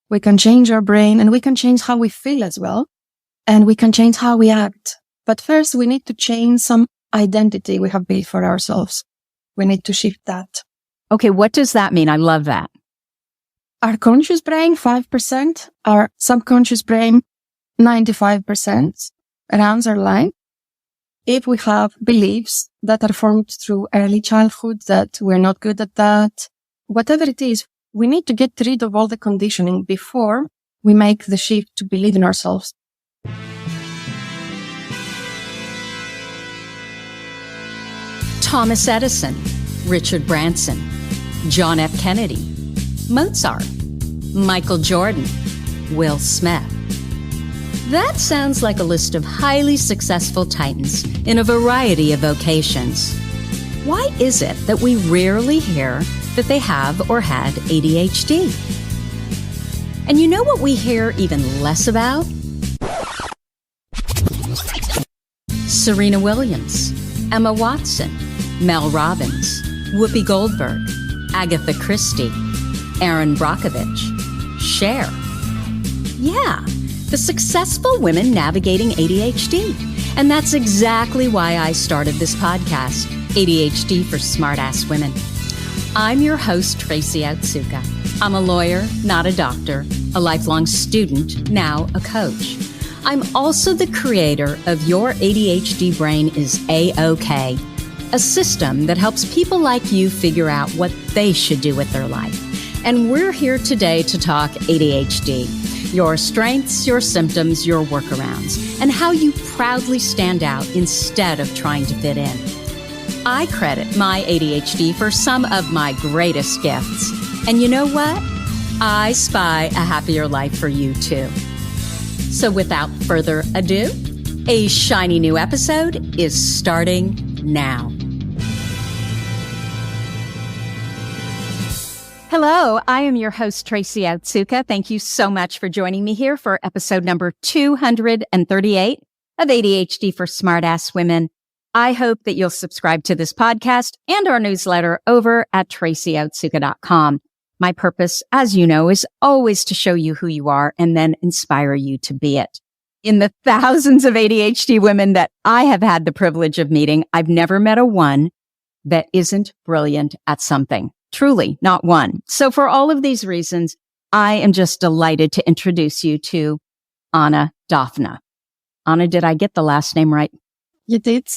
We can change our brain, and we can change how we feel as well. And we can change how we act. But first, we need to change some identity we have built for ourselves. We need to shift that. Okay, what does that mean? I love that. Our conscious brain, 5%. Our subconscious brain, 95%. Runs our life. If we have beliefs that are formed through early childhood, that we're not good at that, whatever it is, we need to get rid of all the conditioning before we make the shift to believe in ourselves. Thomas Edison, Richard Branson, John F. Kennedy, Mozart, Michael Jordan, Will Smith. That sounds like a list of highly successful titans in a variety of vocations. Why is it that we rarely hear that they have or had ADHD? And you know what we hear even less about? Serena Williams, Emma Watson, Mel Robbins, Whoopi Goldberg, Agatha Christie, Erin Brockovich, Cher. Yeah, the successful women navigating ADHD. And that's exactly why I started this podcast, ADHD for Smartass Women. I'm your host, Tracy Otsuka. I'm a lawyer, not a doctor, a lifelong student, now a coach. I'm also the creator of Your ADHD Brain is A-OK, a system that helps people like you figure out what they should do with their life. And we're here today to talk ADHD, your strengths, your symptoms, your workarounds, and how you proudly stand out instead of trying to fit in. I credit my ADHD for some of my greatest gifts. And you know what? I spy a happier life for you too. So without further ado, a shiny new episode is starting now. Hello, I am your host, Tracy Otsuka. Thank you so much for joining me here for episode number 238 of ADHD for Smartass Women. I hope that you'll subscribe to this podcast and our newsletter over at tracyotsuka.com. My purpose, as you know, is always to show you who you are and then inspire you to be it. In the thousands of ADHD women that I have had the privilege of meeting, I've never met a one that isn't brilliant at something. Truly, not one. So for all of these reasons, I am just delighted to introduce you to Anna Daphna. Anna, did I get the last name right? You did.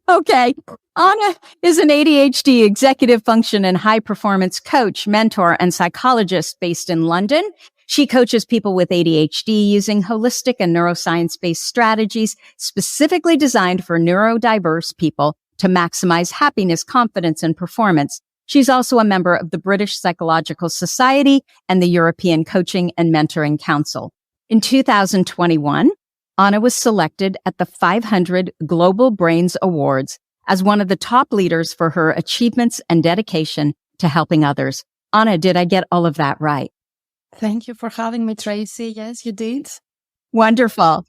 Okay. Anna is an ADHD executive function and high performance coach, mentor, and psychologist based in London. She coaches people with ADHD using holistic and neuroscience-based strategies specifically designed for neurodiverse people to maximize happiness, confidence, and performance. She's also a member of the British Psychological Society and the European Coaching and Mentoring Council. In 2021, Anna was selected at the 500 Global Brains Awards as one of the top leaders for her achievements and dedication to helping others. Anna, did I get all of that right? Thank you for having me, Tracy. Yes, you did. Wonderful.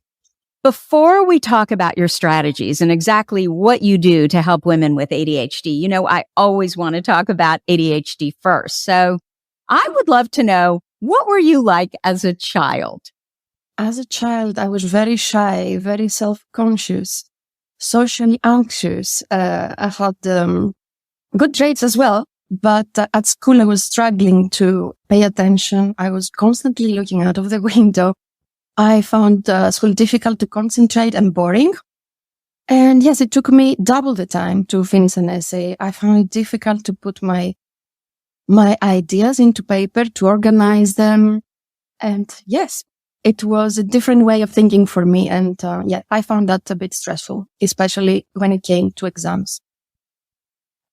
Before we talk about your strategies and exactly what you do to help women with ADHD, you know, I always want to talk about ADHD first. So I would love to know, what were you like as a child? As a child, I was very shy, very self-conscious, socially anxious. I had good grades as well, but at school I was struggling to pay attention. I was constantly looking out of the window. I found school difficult to concentrate and boring. And yes, it took me double the time to finish an essay. I found it difficult to put my ideas into paper, to organize them. And yes, it was a different way of thinking for me. And I found that a bit stressful, especially when it came to exams.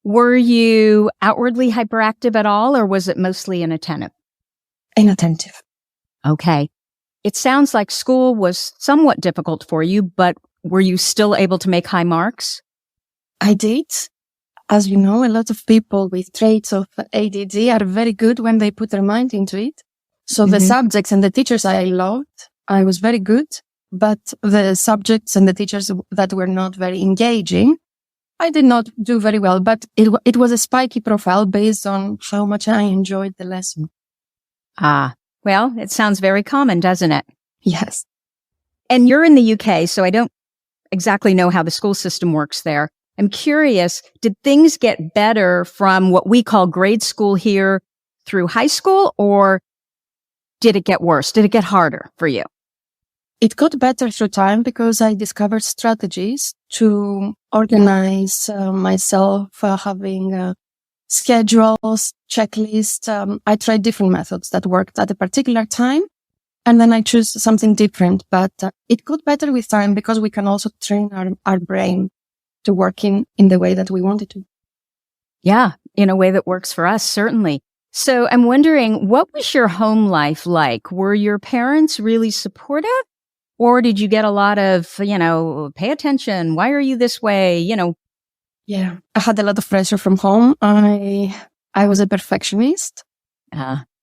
Were you outwardly hyperactive at all, or was it mostly inattentive? Inattentive. Okay. It sounds like school was somewhat difficult for you, but were you still able to make high marks? I did. As you know, a lot of people with traits of ADD are very good when they put their mind into it. So the subjects and the teachers I loved, I was very good, but the subjects and the teachers that were not very engaging, I did not do very well, but it was a spiky profile based on how much I enjoyed the lesson. Ah, Well, it sounds very common, doesn't it? Yes. And you're in the UK, so I don't exactly know how the school system works there. I'm curious, did things get better from what we call grade school here through high school, or did it get worse? Did it get harder for you? It got better through time because I discovered strategies to organize myself, having schedules, checklists. I tried different methods that worked at a particular time, and then I choose something different. But it got better with time because we can also train our brain to work in the way that we want it to. Yeah, in a way that works for us, certainly. So I'm wondering, what was your home life like? Were your parents really supportive? Or did you get a lot of, pay attention? Why are you this way? Yeah, I had a lot of pressure from home. I was a perfectionist.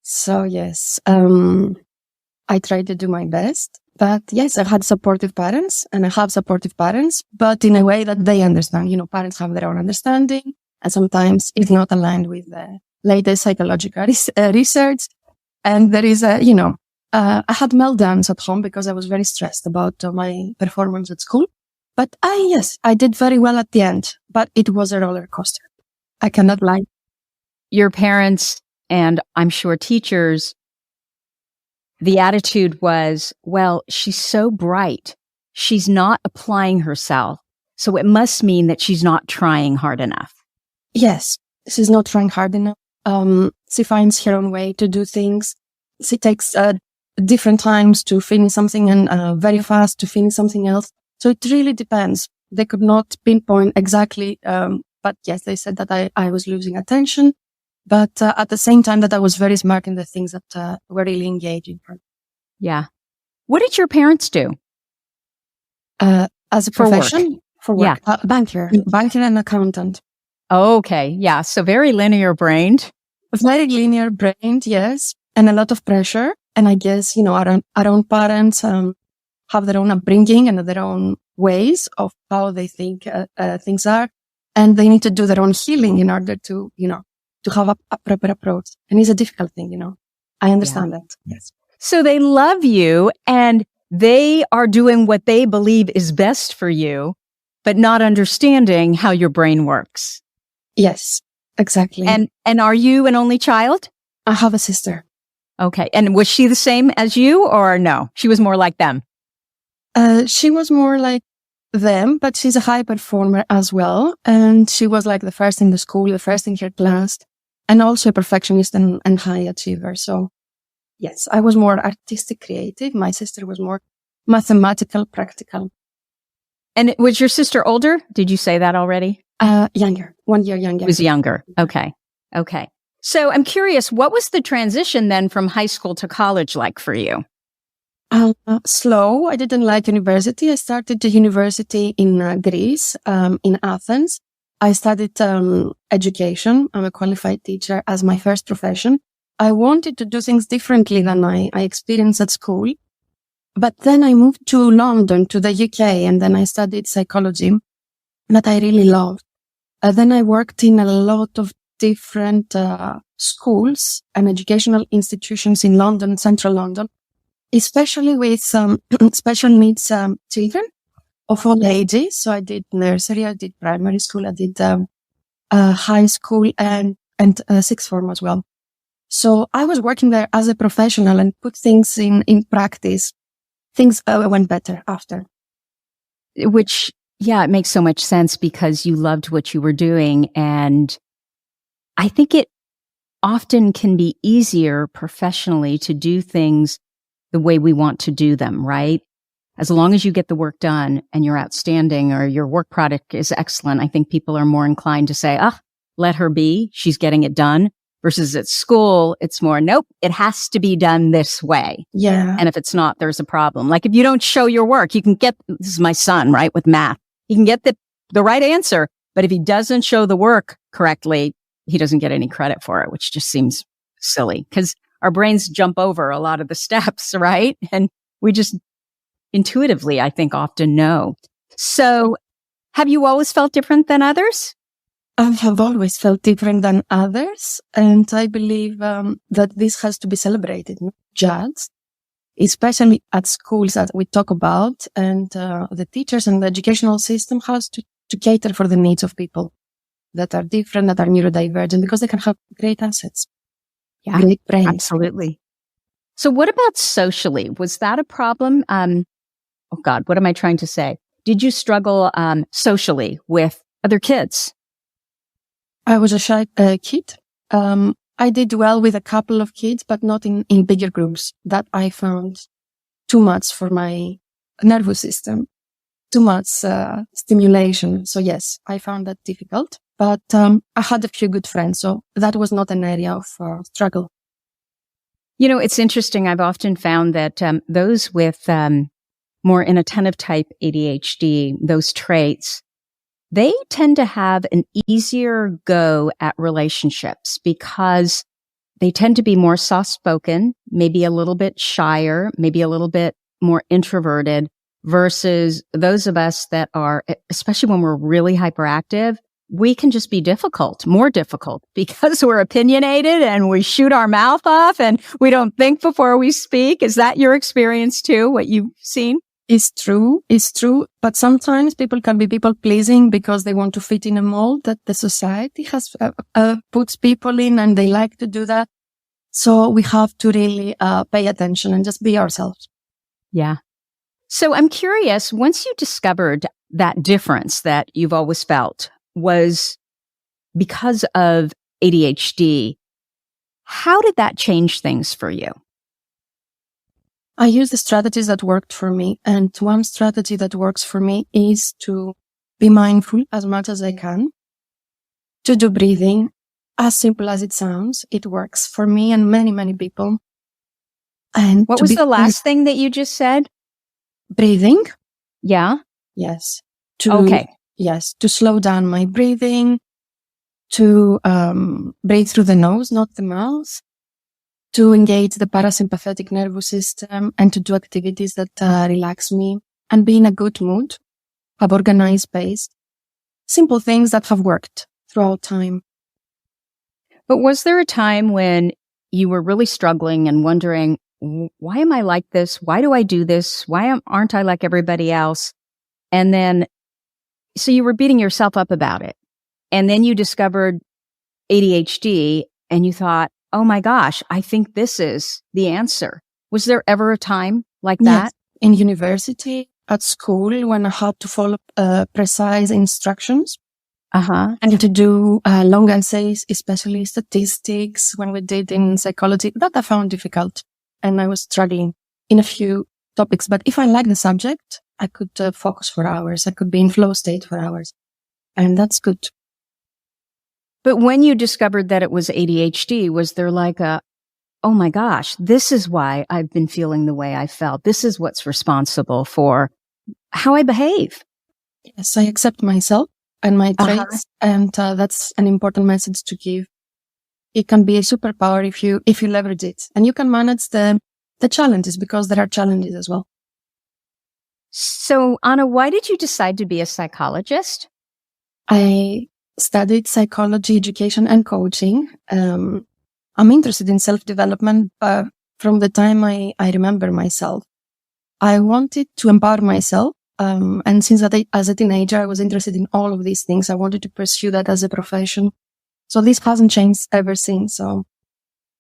So yes, I tried to do my best. But yes, I had supportive parents and I have supportive parents, but in a way that they understand. Parents have their own understanding and sometimes it's not aligned with the latest psychological research. And there is I had meltdowns at home because I was very stressed about my performance at school. But I did very well at the end, but it was a roller coaster. I cannot lie. Your parents and I'm sure teachers, the attitude was, well, she's so bright. She's not applying herself. So it must mean that she's not trying hard enough. Yes, she's not trying hard enough. She finds her own way to do things. She takes different times to finish something and very fast to finish something else. So it really depends. They could not pinpoint exactly, but yes, they said that I was losing attention, but at the same time that I was very smart in the things that were really engaging her. Yeah. What did your parents do? As a profession? For work. Yeah. Banker and accountant. Okay. Yeah. So very linear brained. Very linear brained, yes. And a lot of pressure. And I guess, our own parents have their own upbringing and their own ways of how they think things are. And they need to do their own healing in order to have a proper approach. And it's a difficult thing, I understand that. Yes. So they love you and they are doing what they believe is best for you, but not understanding how your brain works. Yes, exactly. And are you an only child? I have a sister. Okay. And was she the same as you or no? She was more like them? She was more like them, but she's a high performer as well. And she was like the first in the school, the first in her class, and also a perfectionist and high achiever. So yes, I was more artistic, creative. My sister was more mathematical, practical. And was your sister older? Did you say that already? Younger, 1 year younger. Was younger. Okay. So I'm curious, what was the transition then from high school to college like for you? Slow. I didn't like university. I started the university in Greece, in Athens. I studied education. I'm a qualified teacher as my first profession. I wanted to do things differently than I experienced at school. But then I moved to London, to the UK, and then I studied psychology that I really loved. Then I worked in a lot of different schools and educational institutions in London, central London, especially with special needs children of all ages. So I did nursery, I did primary school, I did high school and sixth form as well. So I was working there as a professional and put things in practice. Things went better after. Which, yeah, it makes so much sense because you loved what you were doing. And I think it often can be easier professionally to do things the way we want to do them, right? As long as you get the work done and you're outstanding or your work product is excellent, I think people are more inclined to say, let her be. She's getting it done. Versus at school, it's more, nope, it has to be done this way. Yeah. And if it's not, there's a problem. Like if you don't show your work, you can get, this is my son, right, with math. He can get the right answer, but if he doesn't show the work correctly, he doesn't get any credit for it, which just seems silly because our brains jump over a lot of the steps, right? And we just intuitively, I think, often know. So have you always felt different than others? I have always felt different than others, and I believe that this has to be celebrated, not judged, especially at schools that we talk about, and the teachers and the educational system has to cater for the needs of people that are different, that are neurodivergent, because they can have great assets, great brains. Absolutely. So what about socially? Was that a problem? Oh God, what am I trying to say? Did you struggle socially with other kids? I was a shy kid. I did well with a couple of kids, but not in bigger groups. That I found too much for my nervous system, too much stimulation. So yes, I found that difficult, but I had a few good friends. So that was not an area of struggle. You know, it's interesting. I've often found that those with more inattentive type ADHD, those traits, they tend to have an easier go at relationships because they tend to be more soft-spoken, maybe a little bit shyer, maybe a little bit more introverted versus those of us that are, especially when we're really hyperactive, we can just be more difficult because we're opinionated and we shoot our mouth off and we don't think before we speak. Is that your experience too, what you've seen? It's true. But sometimes people can be people pleasing because they want to fit in a mold that the society has puts people in, and they like to do that. So we have to really pay attention and just be ourselves. Yeah. So I'm curious, once you discovered that difference that you've always felt was because of ADHD, how did that change things for you? I use the strategies that worked for me. And one strategy that works for me is to be mindful as much as I can, to do breathing. As simple as it sounds, it works for me and many, many people. And what was the last thing that you just said? Breathing. Yeah. Yes. Yes. To slow down my breathing, to breathe through the nose, not the mouth, to engage the parasympathetic nervous system, and to do activities that relax me and be in a good mood, have organized space. Simple things that have worked throughout time. But was there a time when you were really struggling and wondering, why am I like this? Why do I do this? Why aren't I like everybody else? And then, so you were beating yourself up about it. And then you discovered ADHD and you thought, oh my gosh, I think this is the answer. Was there ever a time like that? Yes. In university, at school, when I had to follow precise instructions. And to do long essays, especially statistics, when we did in psychology, that I found difficult. And I was struggling in a few topics. But if I like the subject, I could focus for hours. I could be in flow state for hours. And that's good. But when you discovered that it was ADHD, was there like oh my gosh, this is why I've been feeling the way I felt. This is what's responsible for how I behave. Yes, I accept myself and my traits. And that's an important message to give. It can be a superpower if you leverage it, and you can manage the challenges, because there are challenges as well. So, Anna, why did you decide to be a psychologist? I studied psychology, education, and coaching. I'm interested in self-development from the time I remember myself. I wanted to empower myself. And since as a teenager, I was interested in all of these things. I wanted to pursue that as a profession. So this hasn't changed ever since. So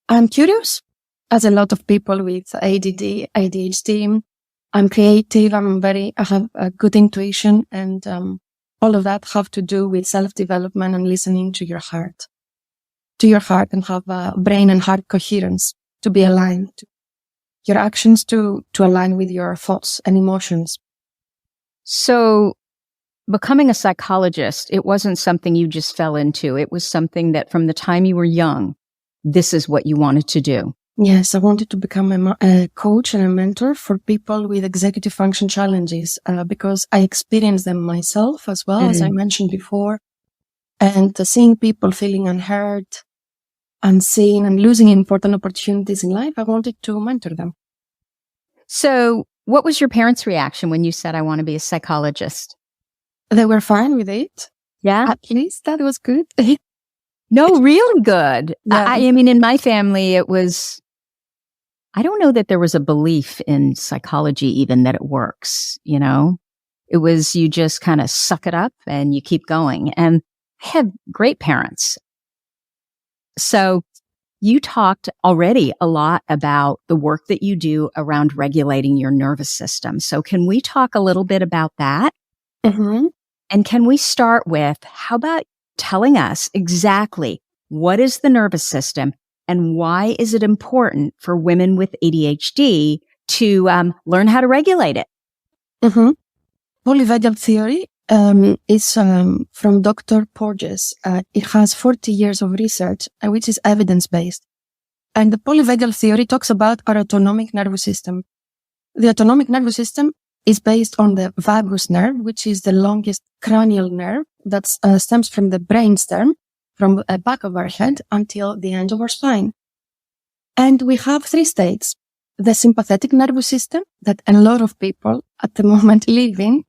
I'm curious, as a lot of people with ADD, ADHD. I'm creative. I have a good intuition, and all of that have to do with self-development and listening to your heart, and have brain and heart coherence to be aligned, to your actions to align with your thoughts and emotions. So becoming a psychologist, it wasn't something you just fell into. It was something that from the time you were young, this is what you wanted to do. Yes, I wanted to become a coach and a mentor for people with executive function challenges, because I experienced them myself as well, as I mentioned before. And seeing people feeling unheard, unseen, and losing important opportunities in life, I wanted to mentor them. So what was your parents' reaction when you said, I want to be a psychologist? They were fine with it. Yeah. At least that was good. No, really good. Yeah. I mean, in my family, it was, I don't know that there was a belief in psychology even that it works, you know? It was you just kind of suck it up and you keep going. And I had great parents. So you talked already a lot about the work that you do around regulating your nervous system. So can we talk a little bit about that? Mm-hmm. And can we start with, how about telling us exactly what is the nervous system and why is it important for women with ADHD to learn how to regulate it? Mm-hmm. Polyvagal theory is from Dr. Porges. It has 40 years of research, which is evidence-based. And the polyvagal theory talks about our autonomic nervous system. The autonomic nervous system is based on the vagus nerve, which is the longest cranial nerve that stems from the brainstem, from the back of our head until the end of our spine. And we have 3 states. The sympathetic nervous system that a lot of people at the moment live in,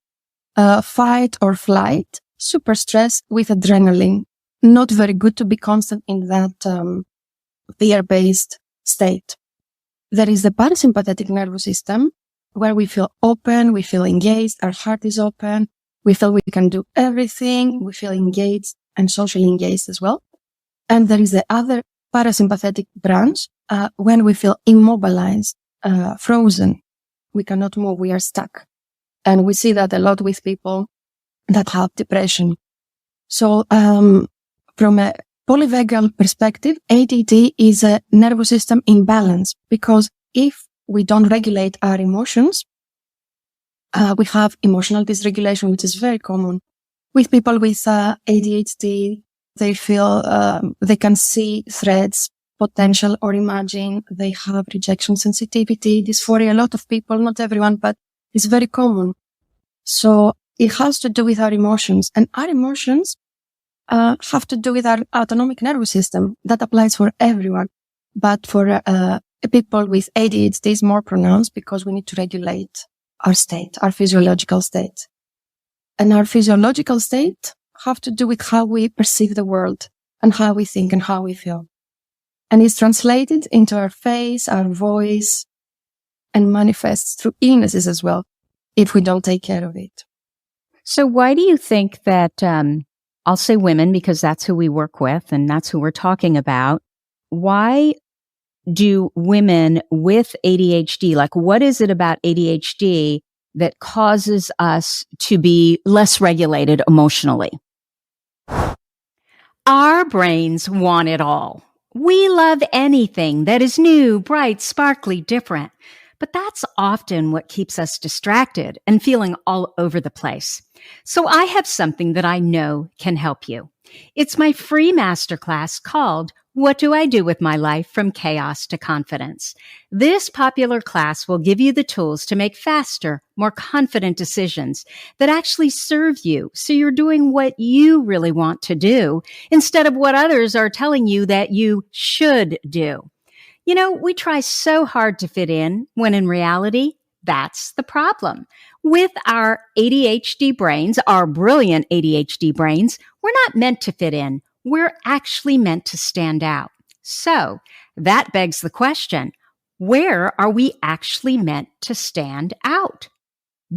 fight or flight, super stress with adrenaline. Not very good to be constant in that fear-based state. There is the parasympathetic nervous system where we feel open, we feel engaged, our heart is open, we feel we can do everything, we feel engaged and socially engaged as well. And there is the other parasympathetic branch when we feel immobilized, frozen. We cannot move, we are stuck. And we see that a lot with people that have depression. So from a polyvagal perspective, ADD is a nervous system imbalance, because if we don't regulate our emotions, we have emotional dysregulation, which is very common with people with ADHD. They feel they can see threats, potential, or imagine. They have rejection sensitivity, dysphoria. A lot of people, not everyone, but it's very common. So it has to do with our emotions, and our emotions have to do with our autonomic nervous system. That applies for everyone, but for people with ADHD is more pronounced because we need to regulate our state, our physiological state. And our physiological state have to do with how we perceive the world and how we think and how we feel. And it's translated into our face, our voice, and manifests through illnesses as well, if we don't take care of it. So why do you think that, I'll say women because that's who we work with and that's who we're talking about. Why do women with ADHD, like what is it about ADHD that causes us to be less regulated emotionally? Our brains want it all. We love anything that is new, bright, sparkly, different. But that's often what keeps us distracted and feeling all over the place. So I have something that I know can help you. It's my free masterclass called What Do I Do with My Life from Chaos to Confidence? This popular class will give you the tools to make faster, more confident decisions that actually serve you, so you're doing what you really want to do instead of what others are telling you that you should do. You know, we try so hard to fit in when in reality, that's the problem. With our ADHD brains, our brilliant ADHD brains, we're not meant to fit in. We're actually meant to stand out. So that begs the question, where are we actually meant to stand out?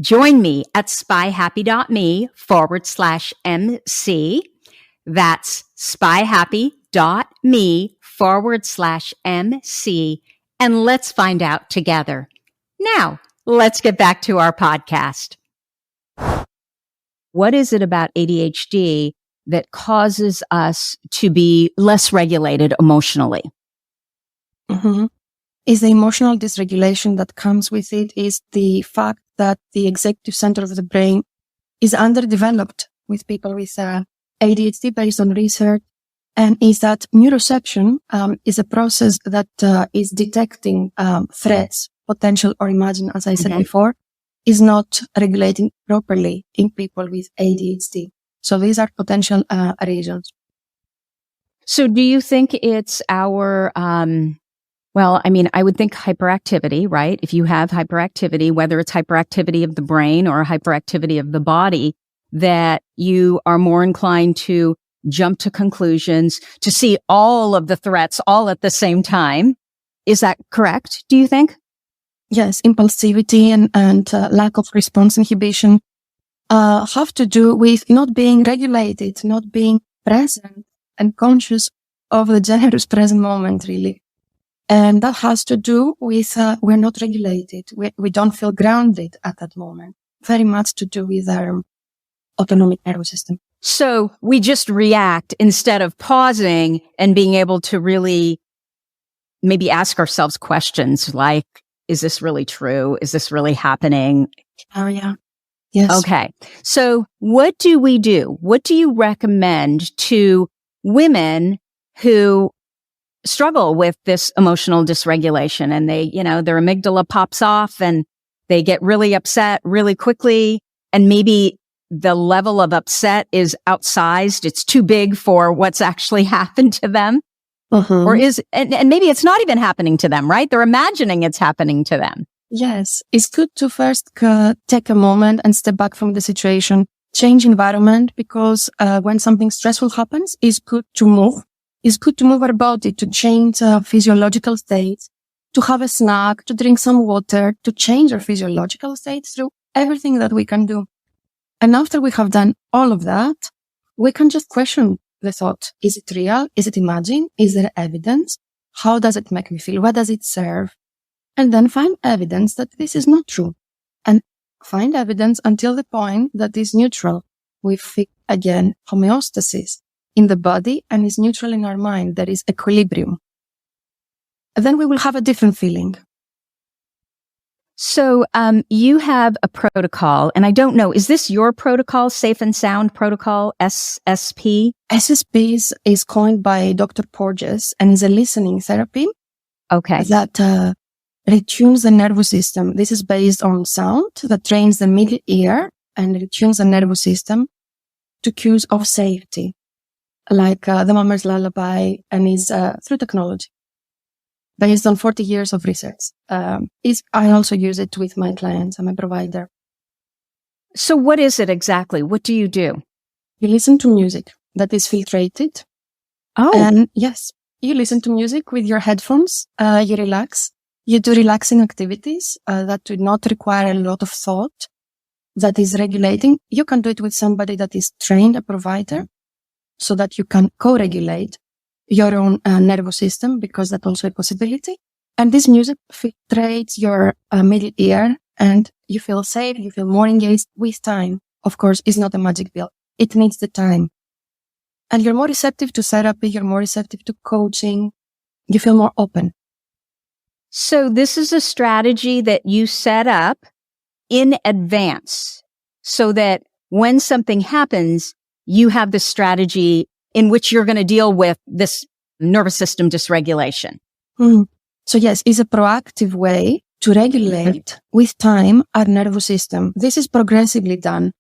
Join me at spyhappy.me/MC. That's spyhappy.me/MC. And let's find out together. Now, let's get back to our podcast. What is it about ADHD that causes us to be less regulated emotionally? Mm-hmm. Is the emotional dysregulation that comes with it, is the fact that the executive center of the brain is underdeveloped with people with ADHD based on research, and is that neuroception is a process that is detecting threats, potential or imagined, as I said before, is not regulating properly in people with ADHD. So these are potential reasons. So do you think it's our, well, I mean, I would think hyperactivity, right? If you have hyperactivity, whether it's hyperactivity of the brain or hyperactivity of the body, that you are more inclined to jump to conclusions, to see all of the threats all at the same time. Is that correct, do you think? Yes, impulsivity and lack of response inhibition have to do with not being regulated, not being present and conscious of the generous present moment, really. And that has to do with we're not regulated. We don't feel grounded at that moment. Very much to do with our autonomic nervous system. So we just react instead of pausing and being able to really maybe ask ourselves questions like, is this really true? Is this really happening? Oh, yeah. Yes. Okay. So what do we do? What do you recommend to women who struggle with this emotional dysregulation and they, their amygdala pops off and they get really upset really quickly, and maybe the level of upset is outsized. It's too big for what's actually happened to them. Mm-hmm. Or and maybe it's not even happening to them, right? They're imagining it's happening to them. Yes. It's good to first take a moment and step back from the situation, change environment, because when something stressful happens, it's good to move. It's good to move our body, to change physiological states, to have a snack, to drink some water, to change our physiological states through everything that we can do. And after we have done all of that, we can just question the thought. Is it real? Is it imagined? Is there evidence? How does it make me feel? What does it serve? And then find evidence that this is not true. And find evidence until the point that is neutral. We feel, again, homeostasis in the body and is neutral in our mind. There is equilibrium. And then we will have a different feeling. So, you have a protocol, and I don't know, is this your protocol, Safe and Sound Protocol, SSP? SSP is coined by Dr. Porges and is a listening therapy. Okay. That retunes the nervous system. This is based on sound that trains the middle ear and retunes the nervous system to cues of safety, like the mama's lullaby, and is through technology. Based on 40 years of research. I also use it with my clients. I'm a provider. So what is it exactly? What do you do? You listen to music that is filtrated. Oh. And yes, you listen to music with your headphones. You relax. You do relaxing activities that do not require a lot of thought, that is regulating. You can do it with somebody that is trained, a provider, so that you can co-regulate your own nervous system, because that's also a possibility. And this music filtrates your middle ear and you feel safe, you feel more engaged with time. Of course, it's not a magic pill. It needs the time. And you're more receptive to therapy, you're more receptive to coaching, you feel more open. So this is a strategy that you set up in advance so that when something happens, you have the strategy in which you're going to deal with this nervous system dysregulation. So yes, it's a proactive way to regulate with time our nervous system. This is progressively done.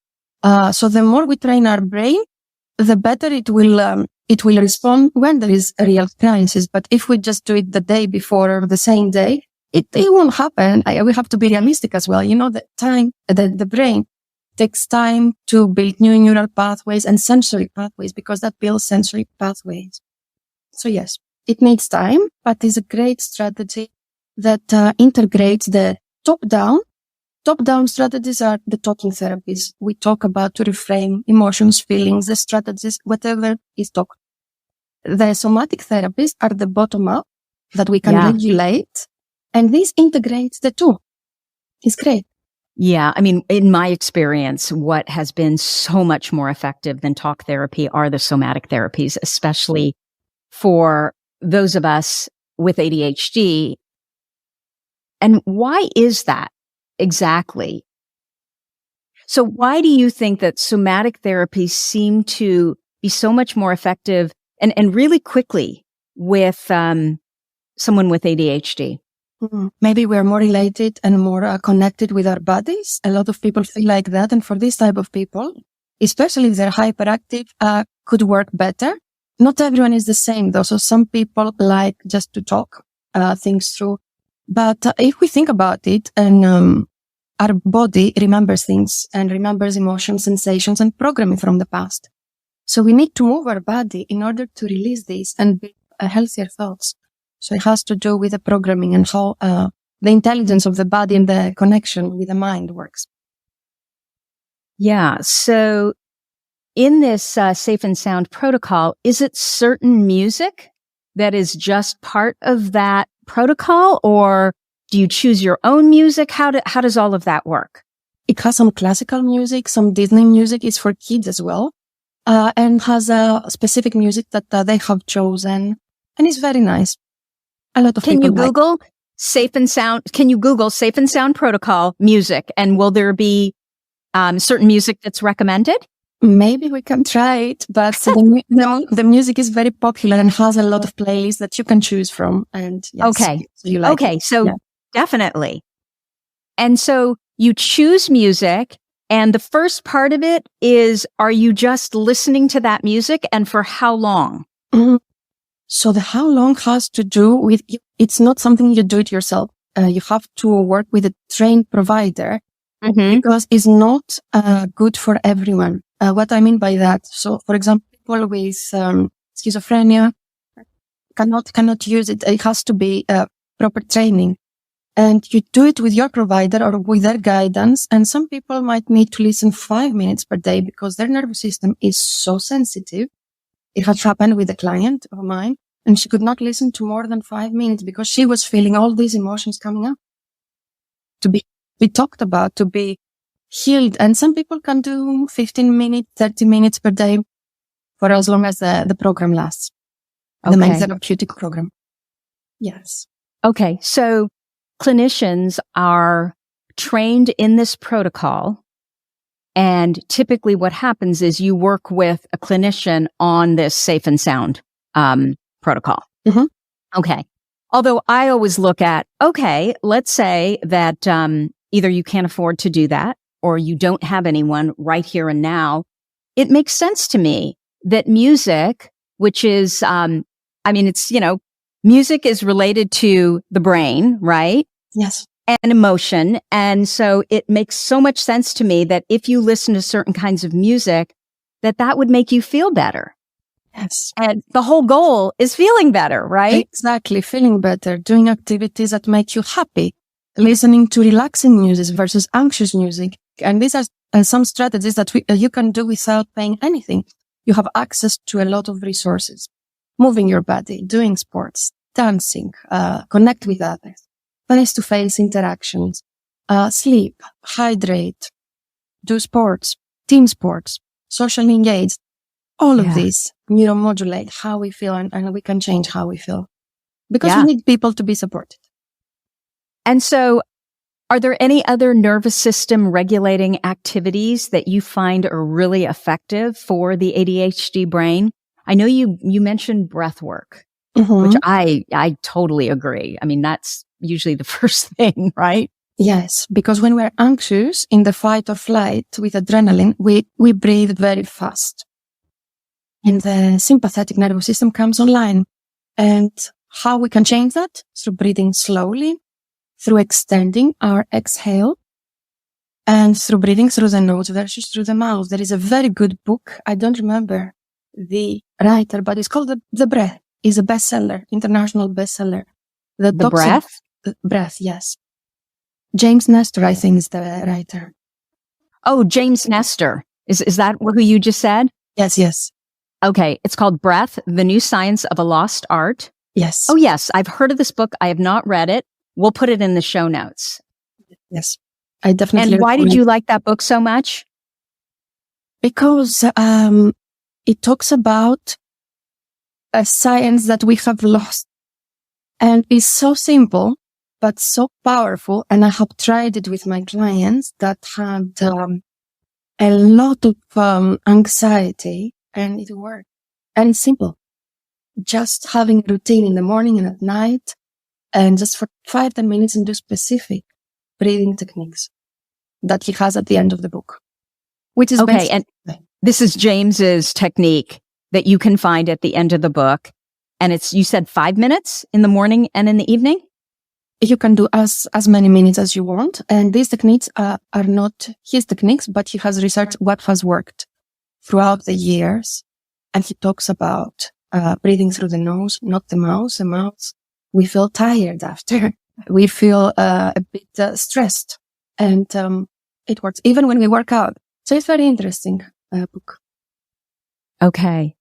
So the more we train our brain, the better it will respond when there is a real crisis. But if we just do it the day before or the same day, it won't happen. We have to be realistic as well. The brain takes time to build new neural pathways and sensory pathways, because that builds sensory pathways. So yes, it needs time, but it's a great strategy that integrates the top-down. Top-down strategies are the talking therapies. We talk about to reframe emotions, feelings, the strategies, whatever is talked. The somatic therapies are the bottom-up that we can regulate, and this integrates the two. It's great. Yeah. I mean, in my experience, what has been so much more effective than talk therapy are the somatic therapies, especially for those of us with ADHD. And why is that exactly? So why do you think that somatic therapies seem to be so much more effective and really quickly with someone with ADHD? Maybe we're more related and more connected with our bodies. A lot of people feel like that. And for this type of people, especially if they're hyperactive, could work better. Not everyone is the same though. So some people like just to talk things through. But if we think about it, and our body remembers things and remembers emotions, sensations, and programming from the past. So we need to move our body in order to release these and build healthier thoughts. So it has to do with the programming and how the intelligence of the body and the connection with the mind works. Yeah. So in this Safe and Sound protocol, is it certain music that is just part of that protocol, or do you choose your own music? How does all of that work? It has some classical music, some Disney music. It's for kids as well, and has a specific music that they have chosen, and it's very nice. A lot of Can people you Google Safe and Sound? Can you Google Safe and Sound protocol music, and will there be certain music that's recommended? Maybe we can try it, but the music is very popular and has a lot of playlists that you can choose from. And yes, okay, so you like it. So definitely. And so you choose music, and the first part of it is, are you just listening to that music, and for how long? Mm-hmm. So the how long has to do with, it's not something you do it yourself. You have to work with a trained provider because it's not good for everyone. What I mean by that, so for example, people with schizophrenia cannot use it. It has to be proper training, and you do it with your provider or with their guidance. And some people might need to listen 5 minutes per day because their nervous system is so sensitive. It had happened with a client of mine, and she could not listen to more than 5 minutes because she was feeling all these emotions coming up to be talked about, to be healed. And some people can do 15 minutes, 30 minutes per day for as long as the program lasts. The main therapeutic program. Yes. Okay. So clinicians are trained in this protocol. And typically what happens is you work with a clinician on this Safe and Sound protocol. Mm-hmm. Okay. Although I always look at, okay, let's say that either you can't afford to do that, or you don't have anyone right here and now. It makes sense to me that music, which is, music is related to the brain, right? Yes. And emotion. And so it makes so much sense to me that if you listen to certain kinds of music, that would make you feel better. Yes. And the whole goal is feeling better, right? Exactly. Feeling better, doing activities that make you happy, listening to relaxing music versus anxious music. And these are some strategies that you can do without paying anything. You have access to a lot of resources. Moving your body, doing sports, dancing, connect with others, face-to-face interactions, sleep, hydrate, do sports, team sports, socially engaged. All of these neuromodulate how we feel, and we can change how we feel because we need people to be supported. And so are there any other nervous system regulating activities that you find are really effective for the ADHD brain? I know you mentioned breath work, which I totally agree. I mean, that's usually the first thing, right? Yes, because when we're anxious in the fight or flight with adrenaline, we breathe very fast. And the sympathetic nervous system comes online. And how we can change that? Through breathing slowly, through extending our exhale, and through breathing through the nose versus through the mouth. There is a very good book. I don't remember the writer, but it's called The Breath. It's a bestseller, international bestseller. The Breath? Breath, yes. James Nestor, I think, is the writer. Oh, James Nestor. Is that who you just said? Yes. Okay. It's called Breath, The New Science of a Lost Art. Yes. Oh, yes. I've heard of this book. I have not read it. We'll put it in the show notes. Yes. I definitely. And why did you like that book so much? Because it talks about a science that we have lost. And it's so simple, but so powerful. And I have tried it with my clients that had a lot of anxiety, and it worked. And it's simple. Just having a routine in the morning and at night, and just for 5-10 minutes, and do specific breathing techniques that he has at the end of the book, which is okay. And this is James's technique that you can find at the end of the book. And you said 5 minutes in the morning and in the evening? you can do as many minutes as you want. And these techniques are not his techniques, but he has researched what has worked throughout the years. And he talks about breathing through the nose, not the mouth. The mouth, we feel tired after. We feel a bit stressed. And it works even when we work out. So it's very interesting book. Okay.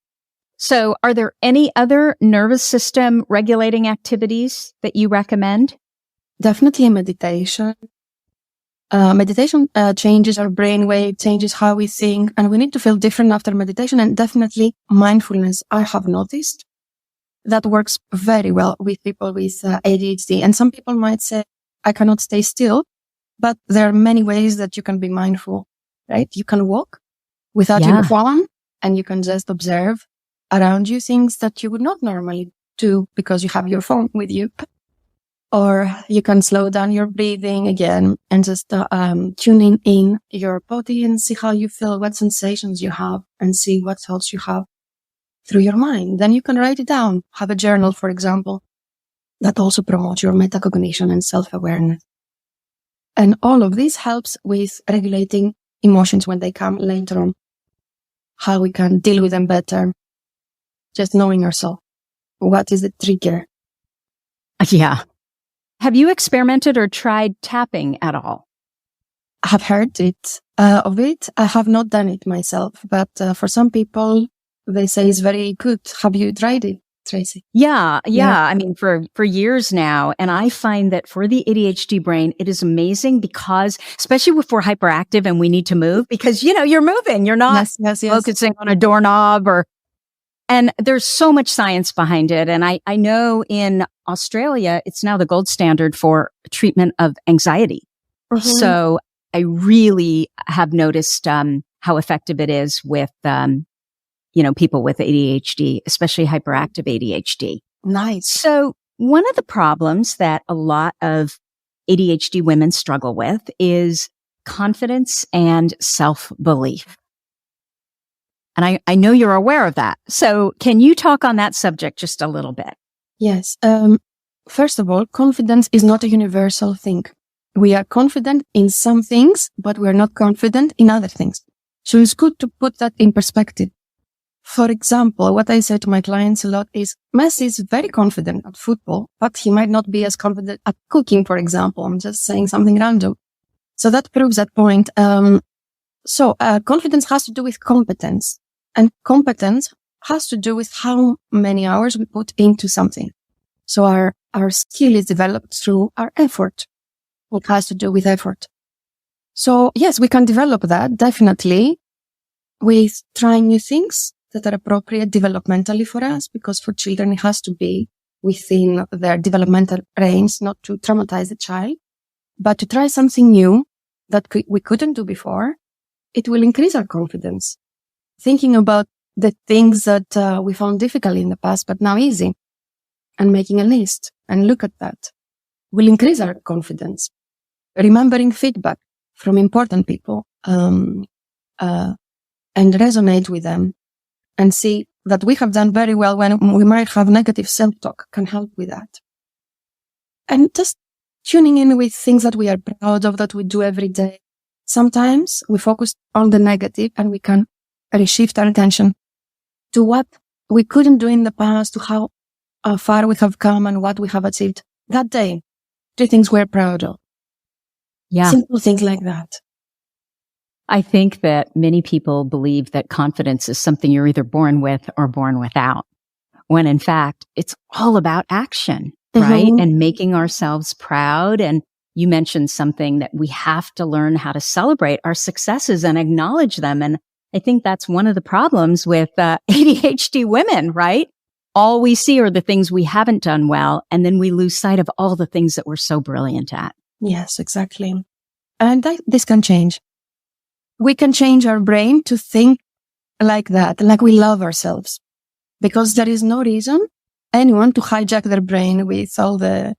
So are there any other nervous system regulating activities that you recommend? Definitely meditation. Meditation changes our brainwave, changes how we think, and we need to feel different after meditation. And definitely mindfulness, I have noticed that works very well with people with ADHD. And some people might say, I cannot stay still, but there are many ways that you can be mindful, right? You can walk without your phone, and you can just observe around you things that you would not normally do because you have your phone with you. Or you can slow down your breathing again and just tuning in your body and see how you feel, what sensations you have, and see what thoughts you have through your mind. Then you can write it down. Have a journal, for example, that also promotes your metacognition and self-awareness. And all of this helps with regulating emotions when they come later on, how we can deal with them better. Just knowing yourself. What is the trigger? Yeah. Have you experimented or tried tapping at all? I have heard of it. I have not done it myself, but for some people, they say it's very good. Have you tried it, Tracy? Yeah. I mean, for years now. And I find that for the ADHD brain, it is amazing because, especially if we're hyperactive and we need to move, because, you're moving, you're not focusing on a doorknob and there's so much science behind it. And I know in Australia, it's now the gold standard for treatment of anxiety. Mm-hmm. So I really have noticed how effective it is with, people with ADHD, especially hyperactive ADHD. Nice. So one of the problems that a lot of ADHD women struggle with is confidence and self-belief. And I know you're aware of that. So can you talk on that subject just a little bit? Yes. First of all, confidence is not a universal thing. We are confident in some things, but we're not confident in other things. So it's good to put that in perspective. For example, what I say to my clients a lot is Messi is very confident at football, but he might not be as confident at cooking, for example. I'm just saying something random. So that proves that point. So confidence has to do with competence. And competence has to do with how many hours we put into something. So our skill is developed through our effort. It has to do with effort. So yes, we can develop that definitely with trying new things that are appropriate developmentally for us, because for children, it has to be within their developmental range, not to traumatize the child, but to try something new that we couldn't do before. It will increase our confidence. Thinking about the things that we found difficult in the past, but now easy, and making a list and look at that will increase our confidence. Remembering feedback from important people, and resonate with them and see that we have done very well when we might have negative self-talk can help with that. And just tuning in with things that we are proud of, that we do every day. Sometimes we focus on the negative and we can reshift our attention to what we couldn't do in the past, to how far we have come and what we have achieved that day. 3 things we're proud of. Yeah. Simple things like that. I think that many people believe that confidence is something you're either born with or born without, when in fact, it's all about action, right? And making ourselves proud. And you mentioned something that we have to learn how to celebrate our successes and acknowledge them. And I think that's one of the problems with ADHD women, right? All we see are the things we haven't done well, and then we lose sight of all the things that we're so brilliant at. Yes, exactly. And this can change. We can change our brain to think like that, like we love ourselves, because there is no reason anyone to hijack their brain with all the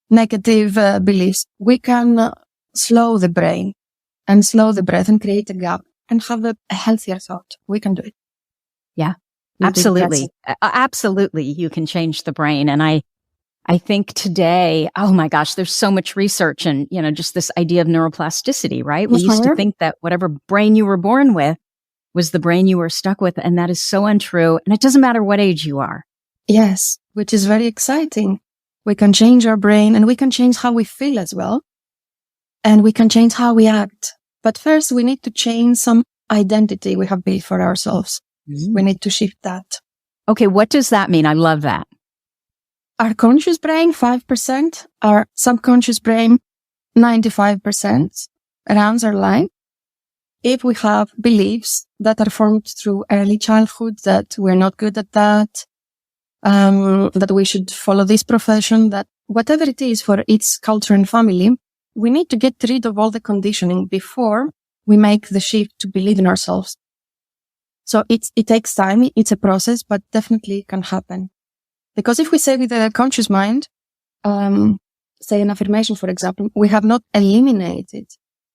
negative beliefs. We can slow the brain and slow the breath and create a gap and have a healthier thought. We can do it. Yeah, absolutely. Absolutely. You can change the brain. And I I think today, oh my gosh, there's so much research and, just this idea of neuroplasticity, right? We used to think that whatever brain you were born with was the brain you were stuck with. And that is so untrue. And it doesn't matter what age you are. Yes, which is very exciting. We can change our brain and we can change how we feel as well. And we can change how we act. But first, we need to change some identity we have built for ourselves. We need to shift that. Okay, what does that mean? I love that. Our conscious brain, 5%. Our subconscious brain, 95%. Runs our life. If we have beliefs that are formed through early childhood, that we're not good at that, that we should follow this profession, that whatever it is for its culture and family, we need to get rid of all the conditioning before we make the shift to believe in ourselves. So it takes time. It's a process, but definitely it can happen. Because if we say with a conscious mind, say an affirmation, for example, we have not eliminated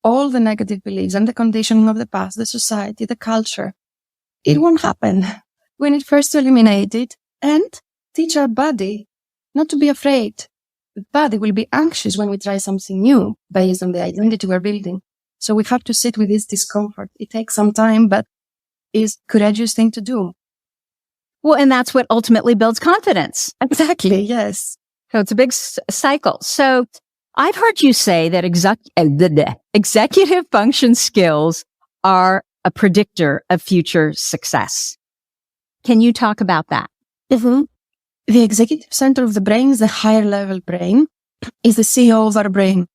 all the negative beliefs and the conditioning of the past, the society, the culture. It won't happen. We need first to eliminate it and teach our body not to be afraid. The body will be anxious when we try something new based on the identity we're building. So we have to sit with this discomfort. It takes some time, but it's a courageous thing to do. Well, and that's what ultimately builds confidence. Exactly, yes. So it's a big cycle. So I've heard you say that executive function skills are a predictor of future success. Can you talk about that? Mm-hmm. The executive center of the brain is the higher level brain, is the CEO of our brain.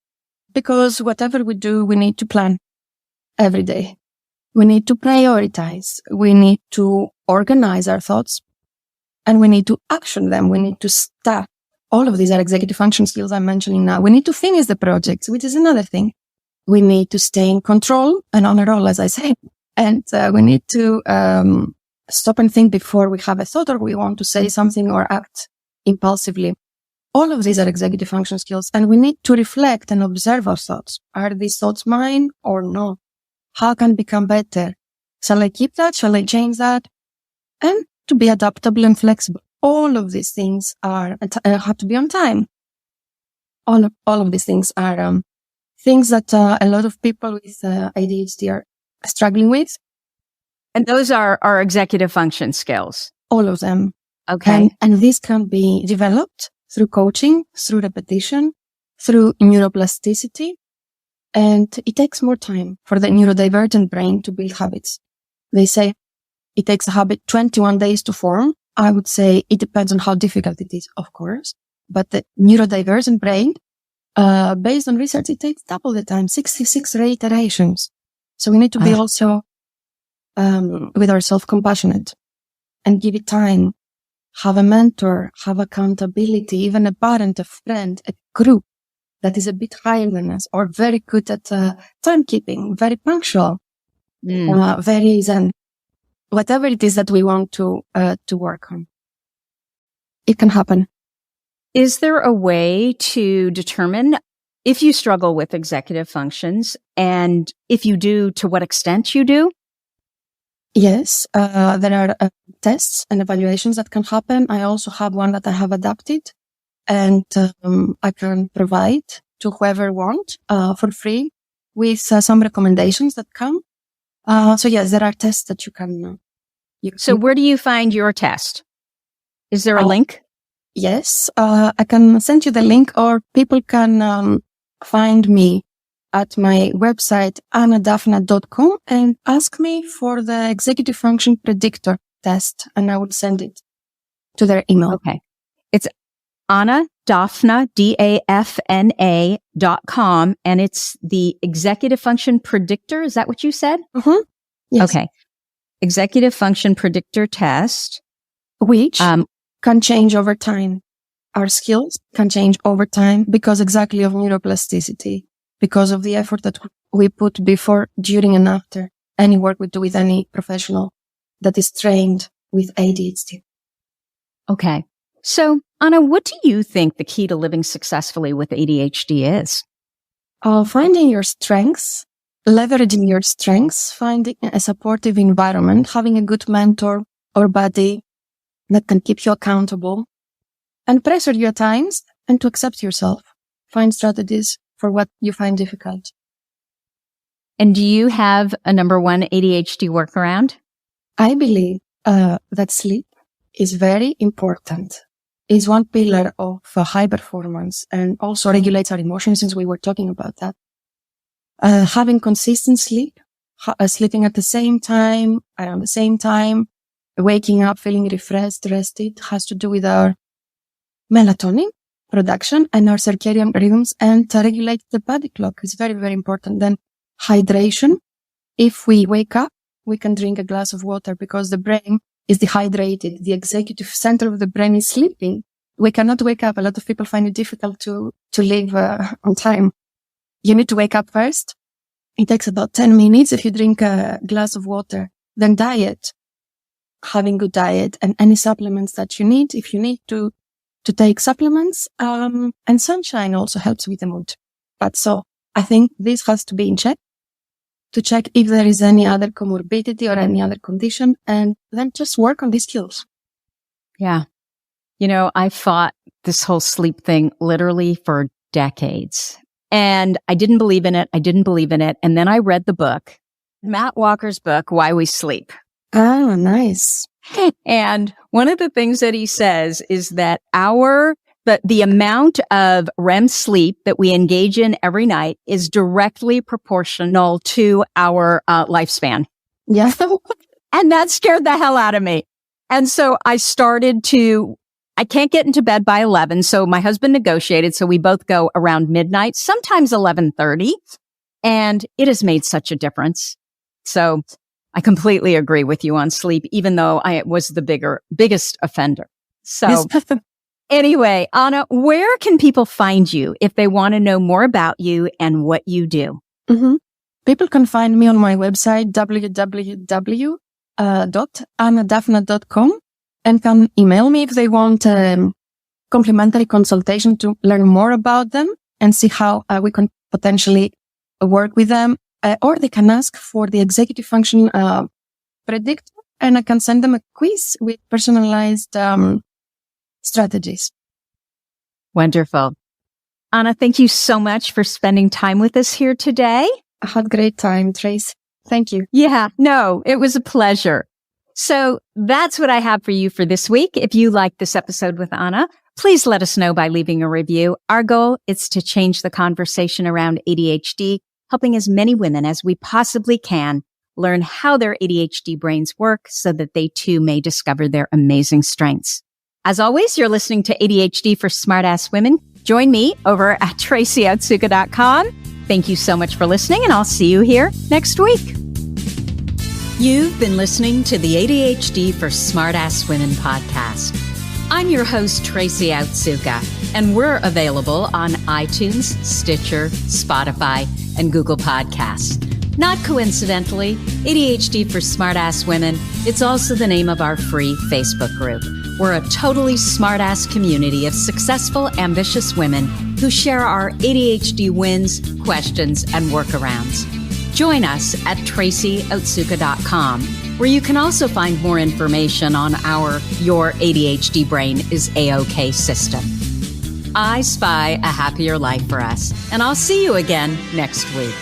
Because whatever we do, we need to plan every day. We need to prioritize. We need to organize our thoughts and we need to action them. We need to start. All of these are executive function skills I'm mentioning now. We need to finish the projects, which is another thing. We need to stay in control and on a roll, as I say. And we need to stop and think before we have a thought or we want to say something or act impulsively. All of these are executive function skills, and we need to reflect and observe our thoughts. Are these thoughts mine or no? How can I become better? Shall I keep that? Shall I change that? And to be adaptable and flexible. All of these things have to be on time. All of these things are things that a lot of people with ADHD are struggling with. And those are our executive function skills. All of them. Okay. And this can be developed through coaching, through repetition, through neuroplasticity. And it takes more time for the neurodivergent brain to build habits. They say it takes a habit 21 days to form. I would say it depends on how difficult it is, of course. But the neurodivergent brain, based on research, it takes double the time, 66 reiterations. So we need to be also with ourselves compassionate and give it time. Have a mentor, have accountability, even a parent, a friend, a group that is a bit higher than us or very good at timekeeping, very punctual, very zen. Whatever it is that we want to work on, it can happen. Is there a way to determine if you struggle with executive functions, and if you do, to what extent you do? Yes, there are tests and evaluations that can happen. I also have one that I have adapted, and I can provide to whoever wants for free with some recommendations that come. So yes, there are tests that you can. So where do you find your test? Is there a link? Yes, I can send you the link, or people can find me at my website, annadaphna.com, and ask me for the executive function predictor test, and I will send it to their email. Okay. It's Daphna, DAFNA.com, and it's the executive function predictor. Is that what you said? Mm-hmm. Yes. Okay. Executive function predictor test. Which can change over time. Our skills can change over time because exactly of neuroplasticity, because of the effort that we put before, during, and after any work we do with any professional that is trained with ADHD. Okay. So, Anna, what do you think the key to living successfully with ADHD is? Finding your strengths, leveraging your strengths, finding a supportive environment, having a good mentor or buddy that can keep you accountable, and pressure you at times, and to accept yourself. Find strategies for what you find difficult. And do you have a number one ADHD workaround? I believe that sleep is very important. It's one pillar of high performance and also regulates our emotions, since we were talking about that. Having consistent sleep, sleeping at the same time, around the same time, waking up feeling refreshed, rested, has to do with our melatonin production and our circadian rhythms, and to regulate the body clock is very, very important. Then hydration. If we wake up, we can drink a glass of water because the brain is dehydrated. The executive center of the brain is sleeping. We cannot wake up. A lot of people find it difficult to live on time. You need to wake up first. It takes about 10 minutes if you drink a glass of water. Then diet. Having good diet and any supplements that you need. If you need to take supplements, and sunshine also helps with the mood. But so I think this has to be in check, to check if there is any other comorbidity or any other condition, and then just work on these skills. Yeah. I fought this whole sleep thing literally for decades, and I didn't believe in it. And then I read the book, Matt Walker's book, Why We Sleep. Oh, nice. And one of the things that he says is that the amount of REM sleep that we engage in every night is directly proportional to our lifespan. Yeah. And that scared the hell out of me. And so I can't get into bed by 11. So my husband negotiated. So we both go around midnight, sometimes 11:30. And it has made such a difference. So I completely agree with you on sleep, even though I was the biggest offender. So anyway, Anna, where can people find you if they want to know more about you and what you do? Mm-hmm. People can find me on my website, www.annadaphna.com, and can email me if they want a complimentary consultation to learn more about them and see how we can potentially work with them. Or they can ask for the executive function predictor, and I can send them a quiz with personalized strategies. Wonderful. Anna, thank you so much for spending time with us here today. I had a great time, Trace. Thank you. Yeah, no, it was a pleasure. So that's what I have for you for this week. If you liked this episode with Anna, please let us know by leaving a review. Our goal is to change the conversation around ADHD, helping as many women as we possibly can learn how their ADHD brains work so that they too may discover their amazing strengths. As always, you're listening to ADHD for Smartass Women. Join me over at TracyOtsuka.com. Thank you so much for listening, and I'll see you here next week. You've been listening to the ADHD for Smartass Women podcast. I'm your host, Tracy Otsuka, and we're available on iTunes, Stitcher, Spotify, and Google Podcasts. Not coincidentally, ADHD for Smartass Women, it's also the name of our free Facebook group. We're a totally smartass community of successful, ambitious women who share our ADHD wins, questions, and workarounds. Join us at TracyOtsuka.com, where you can also find more information on our Your ADHD Brain is A-OK system. I spy a happier life for us, and I'll see you again next week.